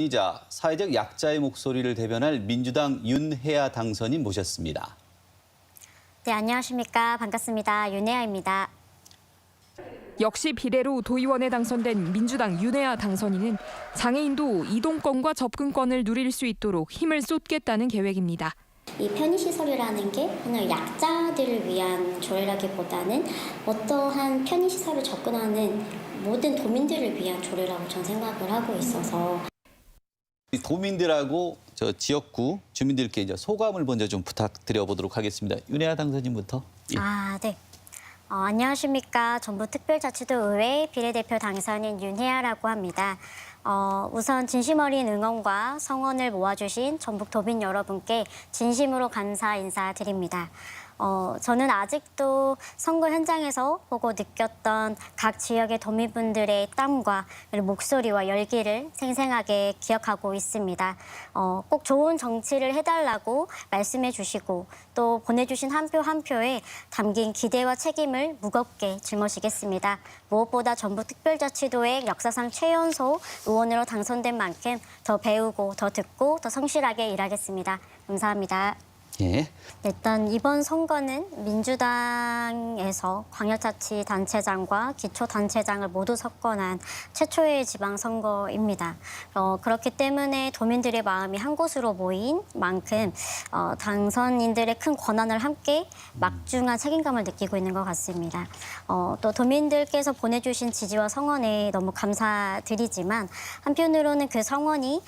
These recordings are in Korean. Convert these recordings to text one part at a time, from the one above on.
이자 사회적 약자의 목소리를 대변할 민주당 윤혜아 당선인 모셨습니다. 네, 안녕하십니까. 반갑습니다. 윤혜아입니다. 역시 비례로 도의원에 당선된 민주당 윤혜아 당선인은 장애인도 이동권과 접근권을 누릴 수 있도록 힘을 쏟겠다는 계획입니다. 이 편의시설이라는 게 그냥 약자들을 위한 조례라기보다는 어떠한 편의시설을 접근하는 모든 도민들을 위한 조례라고 저는 생각을 하고 있어서 도민들하고 저 지역구 주민들께 이제 소감을 먼저 좀 부탁드려 보도록 하겠습니다. 윤혜아 당선인부터. 예. 네. 안녕하십니까. 전북특별자치도의회 비례대표 당선인 윤혜아라고 합니다. 우선 진심 어린 응원과 성원을 모아주신 전북 도민 여러분께 진심으로 감사 인사드립니다. 저는 아직도 선거 현장에서 보고 느꼈던 각 지역의 도민분들의 땀과 목소리와 열기를 생생하게 기억하고 있습니다. 꼭 좋은 정치를 해달라고 말씀해 주시고 또 보내주신 한 표 한 표에 담긴 기대와 책임을 무겁게 짊어지겠습니다. 무엇보다 전북특별자치도의 역사상 최연소 의원으로 당선된 만큼 더 배우고 더 듣고 더 성실하게 일하겠습니다. 감사합니다. 예. 일단 이번 선거는 민주당에서 광역자치단체장과 기초단체장을 모두 석권한 최초의 지방선거입니다. 그렇기 때문에 도민들의 마음이 한 곳으로 모인 만큼 당선인들의 큰 권한을 함께 막중한 책임감을 느끼고 있는 것 같습니다. 또 도민들께서 보내주신 지지와 성원에 너무 감사드리지만 한편으로는 그 성원이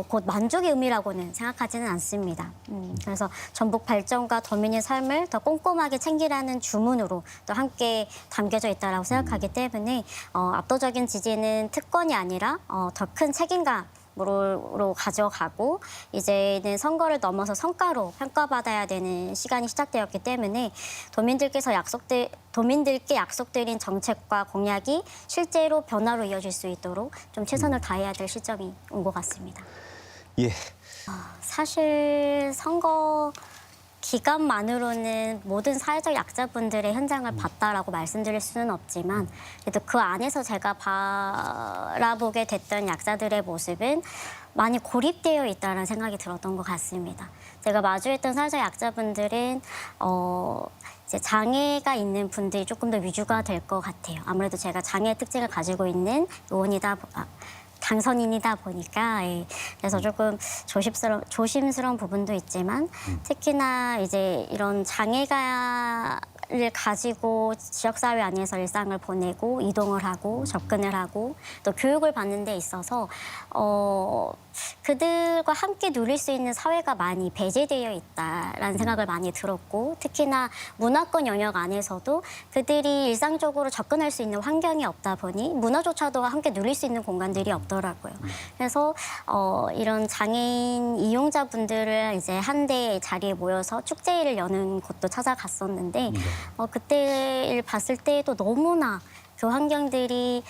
곧 만족의 의미라고는 생각하지는 않습니다. 그래서 전북 발전과 도민의 삶을 더 꼼꼼하게 챙기라는 주문으로 또 함께 담겨져 있다고 생각하기 때문에 압도적인 지지는 특권이 아니라 더 큰 책임감으로 가져가고 이제는 선거를 넘어서 성과로 평가받아야 되는 시간이 시작되었기 때문에 도민들께 약속드린 정책과 공약이 실제로 변화로 이어질 수 있도록 좀 최선을 다해야 될 시점이 온 것 같습니다. 예. 사실 선거 기간만으로는 모든 사회적 약자분들의 현장을 봤다라고 말씀드릴 수는 없지만 그래도 그 안에서 제가 바라보게 됐던 약자들의 모습은 많이 고립되어 있다는 생각이 들었던 것 같습니다. 제가 마주했던 사회적 약자분들은 이제 장애가 있는 분들이 조금 더 위주가 될 것 같아요. 아무래도 제가 장애 특징을 가지고 있는 당선인이다 보니까 그래서 조금 조심스러운 부분도 있지만 특히나 이제 이런 장애를 가지고 지역사회 안에서 일상을 보내고 이동을 하고 접근을 하고 또 교육을 받는 데 있어서 그들과 함께 누릴 수 있는 사회가 많이 배제되어 있다라는 생각을 많이 들었고 특히나 문화권 영역 안에서도 그들이 일상적으로 접근할 수 있는 환경이 없다 보니 문화조차도 함께 누릴 수 있는 공간들이 없더라고요. 그래서 이런 장애인 이용자분들을 이제 한데 자리에 모여서 축제를 여는 곳도 찾아갔었는데 그때를 봤을 때도 너무나 그 환경들이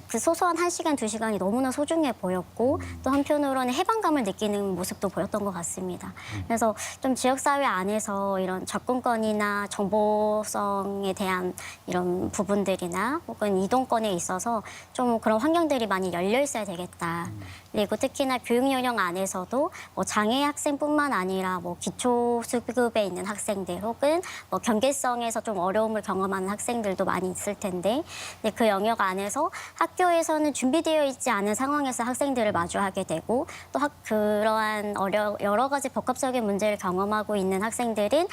그 소소한 1시간, 2시간이 너무나 소중해 보였고 또 한편으로는 해방감을 느끼는 모습도 보였던 것 같습니다. 그래서 좀 지역사회 안에서 이런 접근권이나 정보성에 대한 이런 부분들이나 혹은 이동권에 있어서 좀 그런 환경들이 많이 열려 있어야 되겠다. 그리고 특히나 교육 영역 안에서도 장애 학생뿐만 아니라 기초 수급에 있는 학생들 혹은 경계성에서 좀 어려움을 경험하는 학생들도 많이 있을 텐데 근데 그 영역 안에서 학교에서는 준비되어 있지 않은 상황에서 학생들을 마주하게 되고 또 그러한 여러 가지 복합적인 문제를 경험하고 있는 학생들은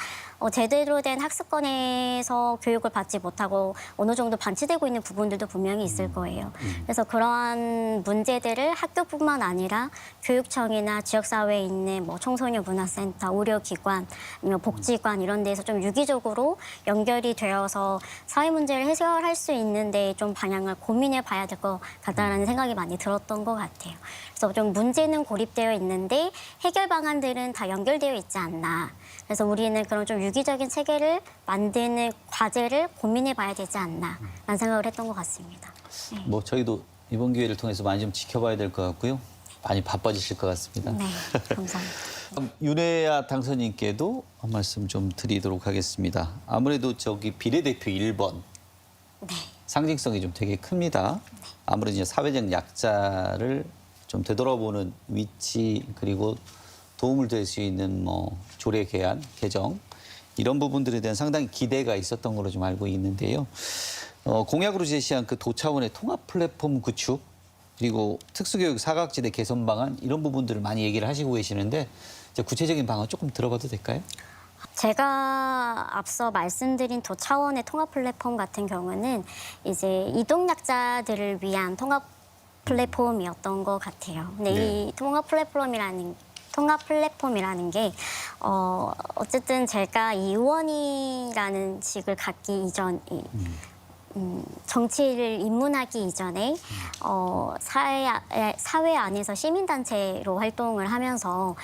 제대로 된 학습권에서 교육을 받지 못하고 어느 정도 반치되고 있는 부분들도 분명히 있을 거예요. 그래서 그러한 문제들을 학교뿐만 아니라 교육청이나 지역사회에 있는 청소년 문화센터, 의료기관, 복지관 이런 데에서 좀 유기적으로 연결이 되어서 사회 문제를 해결할 수 있는데 좀 방향을 고민해 봐야 될 것 같다라는 생각이 많이 들었던 것 같아요. 그래서 좀 문제는 고립되어 있는데 해결 방안들은 다 연결되어 있지 않나. 그래서 우리는 그런 좀 유기적인 체계를 만드는 과제를 고민해 봐야 되지 않나라는 생각을 했던 것 같습니다. 저희도 이번 기회를 통해서 많이 좀 지켜봐야 될 것 같고요. 많이 바빠지실 것 같습니다. 네, 감사합니다. 윤혜아 당선인께도 한 말씀 좀 드리도록 하겠습니다. 아무래도 비례대표 1번. 네. 상징성이 좀 되게 큽니다. 아무래도 이제 사회적 약자를 좀 되돌아보는 위치 그리고 도움을 될 수 있는 뭐 조례 개안, 개정 이런 부분들에 대한 상당히 기대가 있었던 걸로 좀 알고 있는데요. 공약으로 제시한 그 도 차원의 통합 플랫폼 구축 그리고 특수교육 사각지대 개선 방안 이런 부분들을 많이 얘기를 하시고 계시는데 이제 구체적인 방안 조금 들어봐도 될까요? 제가 앞서 말씀드린 도 차원의 통합 플랫폼 같은 경우는 이제 이동약자들을 위한 통합 플랫폼이었던 것 같아요. 근데 네. 이 통합 플랫폼이라는 게 어쨌든 제가 이 의원이라는 직을 갖기 이전 정치를 입문하기 이전에 사회 안에서 시민단체로 활동을 하면서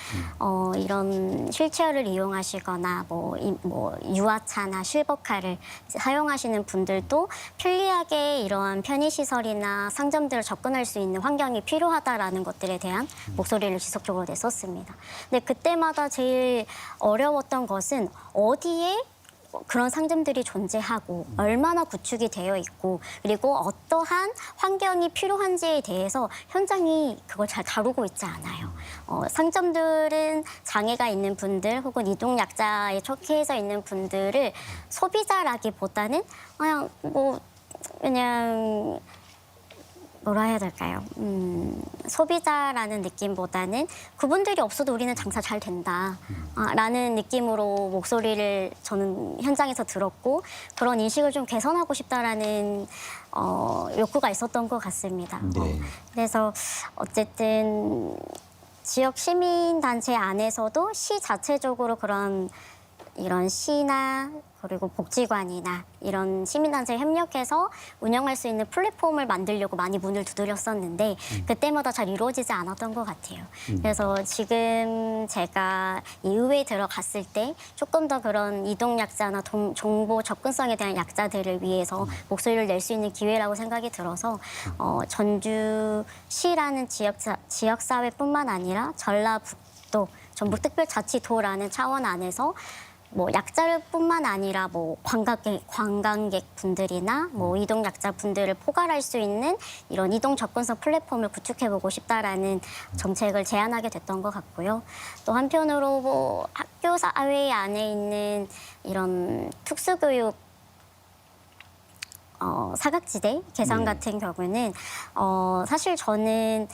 이런 휠체어를 이용하시거나 뭐 유아차나 실버카를 사용하시는 분들도 편리하게 이러한 편의시설이나 상점들을 접근할 수 있는 환경이 필요하다라는 것들에 대한 목소리를 지속적으로 냈었습니다. 근데 그때마다 제일 어려웠던 것은 어디에 그런 상점들이 존재하고 얼마나 구축이 되어 있고 그리고 어떠한 환경이 필요한지에 대해서 현장이 그걸 잘 다루고 있지 않아요. 상점들은 장애가 있는 분들 혹은 이동약자에 처해져 있는 분들을 소비자라기보다는 그냥 뭐라 해야 될까요? 소비자라는 느낌보다는 그분들이 없어도 우리는 장사 잘 된다. 라는 느낌으로 목소리를 저는 현장에서 들었고 그런 인식을 좀 개선하고 싶다라는 욕구가 있었던 것 같습니다. 네. 그래서 어쨌든 지역 시민단체 안에서도 시 자체적으로 이런 시나 그리고 복지관이나 이런 시민단체에 협력해서 운영할 수 있는 플랫폼을 만들려고 많이 문을 두드렸었는데 그때마다 잘 이루어지지 않았던 것 같아요. 그래서 지금 제가 이 의회에 들어갔을 때 조금 더 그런 이동약자나 정보 접근성에 대한 약자들을 위해서 목소리를 낼 수 있는 기회라고 생각이 들어서 전주시라는 지역사회뿐만 아니라 전라북도 전북특별자치도라는 차원 안에서 뭐 약자뿐만 아니라 뭐 관광객 분들이나 뭐 이동 약자 분들을 포괄할 수 있는 이런 이동 접근성 플랫폼을 구축해보고 싶다라는 정책을 제안하게 됐던 것 같고요. 또 한편으로 뭐 학교 사회 안에 있는 이런 특수교육 사각지대 개선 같은 경우는 사실 저는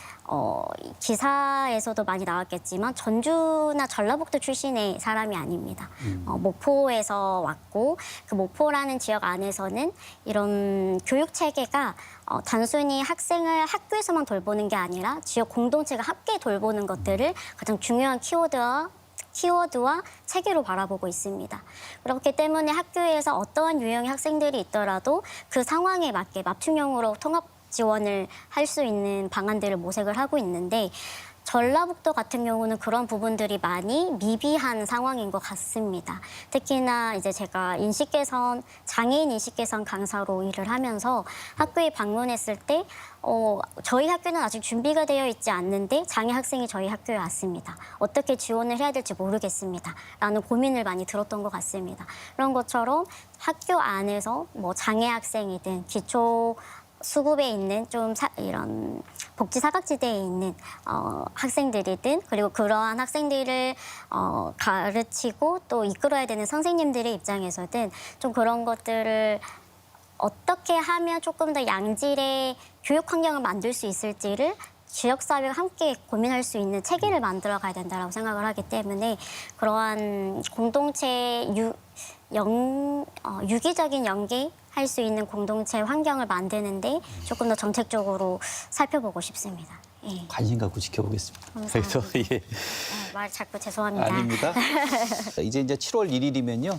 기사에서도 많이 나왔겠지만 전주나 전라북도 출신의 사람이 아닙니다. 목포에서 왔고 그 목포라는 지역 안에서는 이런 교육 체계가 단순히 학생을 학교에서만 돌보는 게 아니라 지역 공동체가 함께 돌보는 것들을 가장 중요한 키워드와 체계로 바라보고 있습니다. 그렇기 때문에 학교에서 어떠한 유형의 학생들이 있더라도 그 상황에 맞게 맞춤형으로 통합 지원을 할 수 있는 방안들을 모색을 하고 있는데 전라북도 같은 경우는 그런 부분들이 많이 미비한 상황인 것 같습니다. 특히나 이제 제가 장애인 인식개선 강사로 일을 하면서 학교에 방문했을 때 저희 학교는 아직 준비가 되어 있지 않는데 장애 학생이 저희 학교에 왔습니다. 어떻게 지원을 해야 될지 모르겠습니다. 라는 고민을 많이 들었던 것 같습니다. 그런 것처럼 학교 안에서 뭐 장애 학생이든 기초 수급에 있는 이런 복지 사각지대에 있는 학생들이든 그리고 그러한 학생들을 가르치고 또 이끌어야 되는 선생님들의 입장에서든 좀 그런 것들을 어떻게 하면 조금 더 양질의 교육 환경을 만들 수 있을지를 지역사회가 함께 고민할 수 있는 체계를 만들어 가야 된다고 생각을 하기 때문에 그러한 공동체 유기적인 연계할 수 있는 공동체 환경을 만드는데 조금 더 정책적으로 살펴보고 싶습니다. 예. 관심 갖고 지켜보겠습니다. 감사합니다. 그래서 예. 말 자꾸 죄송합니다. 아닙니다. 이제 7월 1일이면요.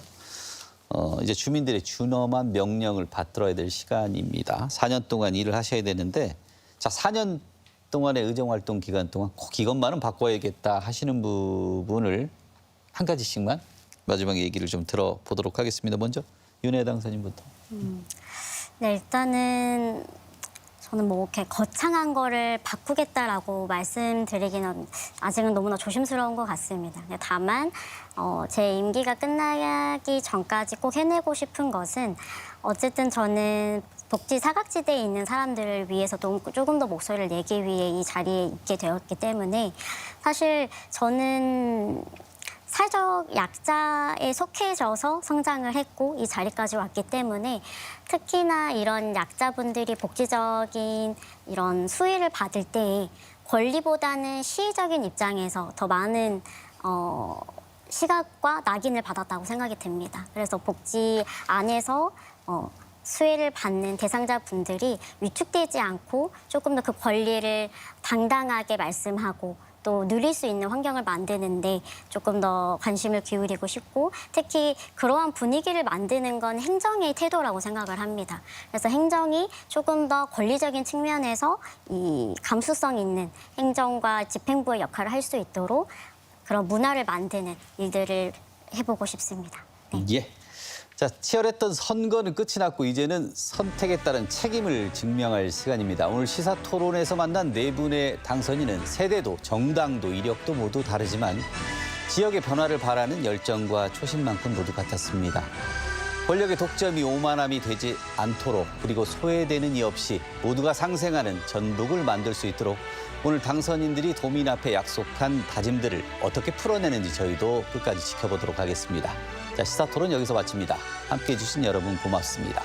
이제 주민들의 준엄한 명령을 받들어야 될 시간입니다. 4년 동안 일을 하셔야 되는데 자 4년 동안의 의정활동 기간 동안 꼭 이것만은 바꿔야겠다 하시는 부분을 한 가지씩만 마지막에 얘기를 좀 들어보도록 하겠습니다. 먼저 윤혜 당선인부터. 네, 일단은 저는 뭐 이렇게 거창한 거를 바꾸겠다라고 말씀드리기는 아직은 너무나 조심스러운 것 같습니다. 다만 제 임기가 끝나기 전까지 꼭 해내고 싶은 것은 어쨌든 저는 복지 사각지대에 있는 사람들을 위해서도 조금 더 목소리를 내기 위해 이 자리에 있게 되었기 때문에 사실 저는 사회적 약자에 속해져서 성장을 했고 이 자리까지 왔기 때문에 특히나 이런 약자분들이 복지적인 이런 수혜를 받을 때 권리보다는 시의적인 입장에서 더 많은 시각과 낙인을 받았다고 생각이 듭니다. 그래서 복지 안에서 수혜를 받는 대상자분들이 위축되지 않고 조금 더 그 권리를 당당하게 말씀하고 또 누릴 수 있는 환경을 만드는데 조금 더 관심을 기울이고 싶고 특히 그러한 분위기를 만드는 건 행정의 태도라고 생각을 합니다. 그래서 행정이 조금 더 권리적인 측면에서 이 감수성 있는 행정과 집행부의 역할을 할 수 있도록 그런 문화를 만드는 일들을 해보고 싶습니다. 네. 예. 자, 치열했던 선거는 끝이 났고 이제는 선택에 따른 책임을 증명할 시간입니다. 오늘 시사 토론에서 만난 네 분의 당선인은 세대도 정당도 이력도 모두 다르지만 지역의 변화를 바라는 열정과 초심만큼 모두 같았습니다. 권력의 독점이 오만함이 되지 않도록 그리고 소외되는 이 없이 모두가 상생하는 전북을 만들 수 있도록 오늘 당선인들이 도민 앞에 약속한 다짐들을 어떻게 풀어내는지 저희도 끝까지 지켜보도록 하겠습니다. 자, 시사토론 여기서 마칩니다. 함께해 주신 여러분 고맙습니다.